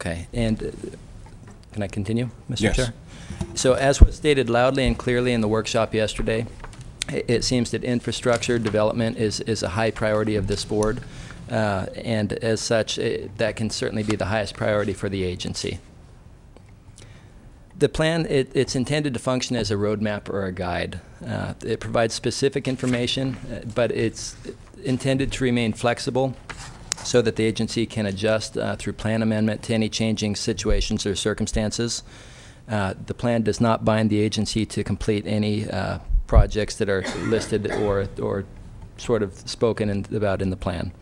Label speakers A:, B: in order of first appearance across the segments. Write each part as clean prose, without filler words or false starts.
A: Okay, and can I continue, Mr.
B: Yes.
A: Chair? So as was stated loudly and clearly in the workshop yesterday, it seems that infrastructure development is a high priority of this board, and as such, that can certainly be the highest priority for the agency. The plan, it's intended to function as a roadmap or a guide. It provides specific information, but it's intended to remain flexible so that the agency can adjust through plan amendment to any changing situations or circumstances. The plan does not bind the agency to complete any projects that are listed or sort of spoken about in the plan.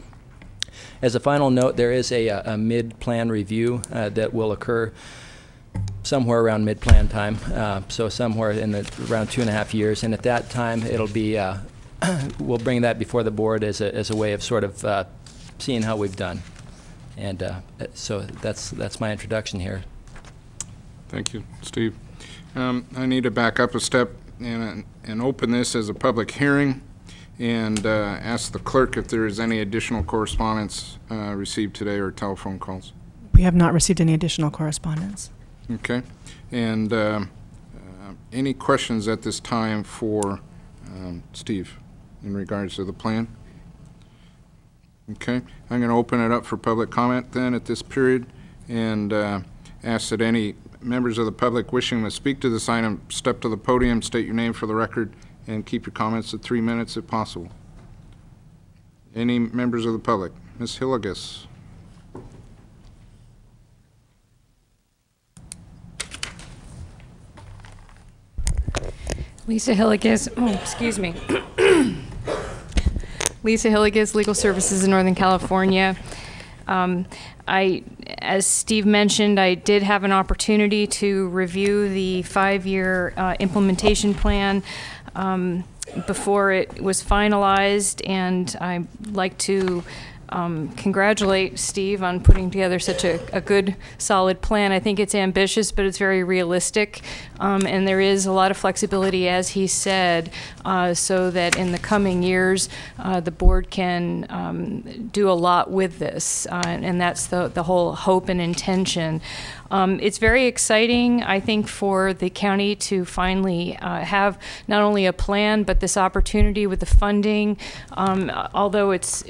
A: As a final note, there is a mid-plan review that will occur somewhere around mid-plan time, so somewhere in around 2.5 years, and at that time it'll be we'll bring that before the board as a way of sort of seeing how we've done, and so that's my introduction here.
B: Thank you, Steve. I need to back up a step and open this as a public hearing and ask the clerk if there is any additional correspondence received today or telephone calls.
C: We have not received any additional correspondence.
B: Okay. And any questions at this time for Steve in regards to the plan? Okay. I'm going to open it up for public comment then at this period and ask that any members of the public wishing to speak to this item step to the podium, state your name for the record, and keep your comments at 3 minutes if possible. Any members of the public? Ms. Hillegas.
D: Lisa Hillegas, excuse me. Lisa Hillegas, Legal Services in Northern California. As Steve mentioned, I did have an opportunity to review the 5-year implementation plan before it was finalized, and I'd like to congratulate Steve on putting together such a good, solid plan. I think it's ambitious, but it's very realistic, and there is a lot of flexibility, as he said, so that in the coming years, the board can do a lot with this, and that's the whole hope and intention. It's very exciting, I think, for the county to finally have not only a plan, but this opportunity with the funding. Although it's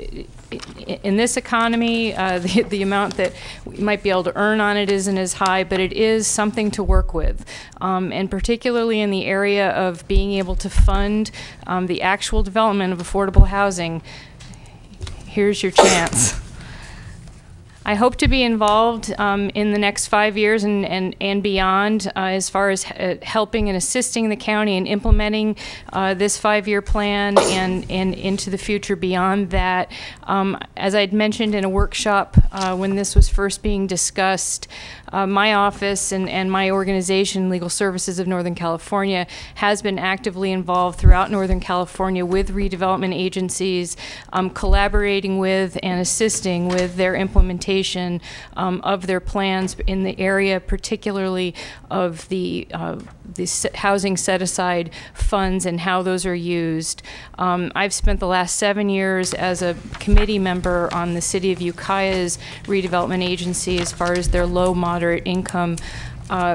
D: in this economy, the amount that we might be able to earn on it isn't as high, but it is something to work with. And particularly in the area of being able to fund the actual development of affordable housing, here's your chance. I hope to be involved in the next 5 years and beyond as far as helping and assisting the county in implementing this 5-year plan and into the future beyond that. As I'd mentioned in a workshop when this was first being discussed, my office and my organization, Legal Services of Northern California, has been actively involved throughout Northern California with redevelopment agencies, collaborating with and assisting with their implementation of their plans in the area, particularly of the housing set-aside funds and how those are used. I've spent the last 7 years as a committee member on the City of Ukiah's redevelopment agency as far as their low, moderate income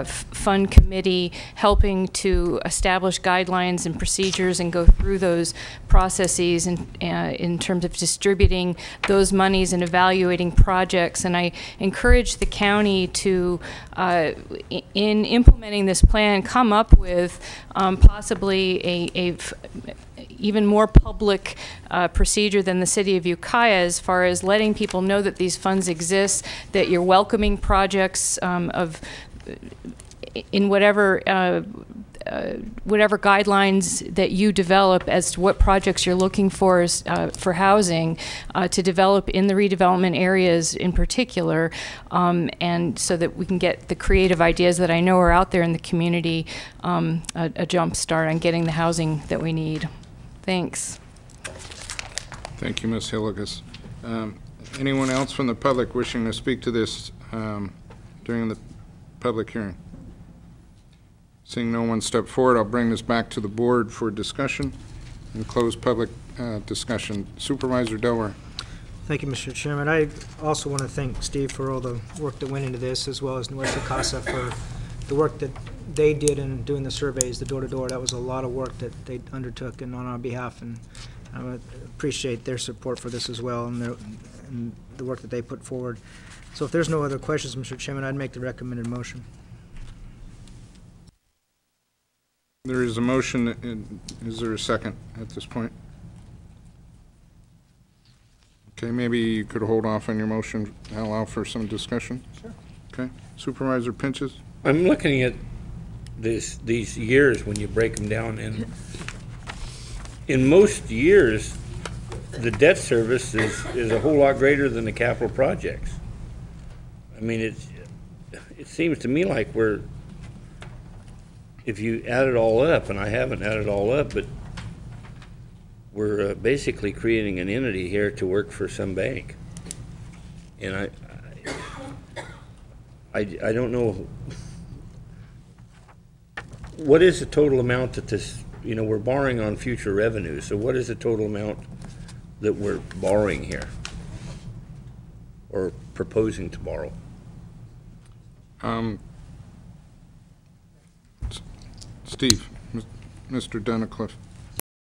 D: fund committee, helping to establish guidelines and procedures and go through those processes in terms of distributing those monies and evaluating projects. And I encourage the county to, in implementing this plan, come up with possibly a even more public procedure than the City of Ukiah as far as letting people know that these funds exist, that you're welcoming projects in whatever guidelines that you develop as to what projects you're looking for for housing to develop in the redevelopment areas in particular, and so that we can get the creative ideas that I know are out there in the community a jump start on getting the housing that we need. Thanks.
B: Thank you, Ms. Hillegas. Anyone else from the public wishing to speak to this during the public hearing? Seeing no one step forward, I'll bring this back to the board for discussion and close public discussion. Supervisor Delaware.
E: Thank you, Mr. Chairman. I also want to thank Steve for all the work that went into this, as well as Nuestra Casa for the work that they did in doing the surveys, the door-to-door. That was a lot of work that they undertook and on our behalf, and I would appreciate their support for this as well, and the work that they put forward. So if there's no other questions, Mr. Chairman, I'd make the recommended motion.
B: There is a motion. Is there a second at this point? Okay, maybe you could hold off on your motion and allow for some discussion?
E: Sure.
B: Okay. Supervisor Pinches?
F: I'm looking at these years when you break them down, and in most years, the debt service is a whole lot greater than the capital projects. I mean, it seems to me like if you add it all up, and I haven't added it all up, but we're basically creating an entity here to work for some bank. And I don't know, what is the total amount that this, we're borrowing on future revenues, so what is the total amount that we're borrowing here? Or proposing to borrow?
B: Steve, Mr. Dennicliff.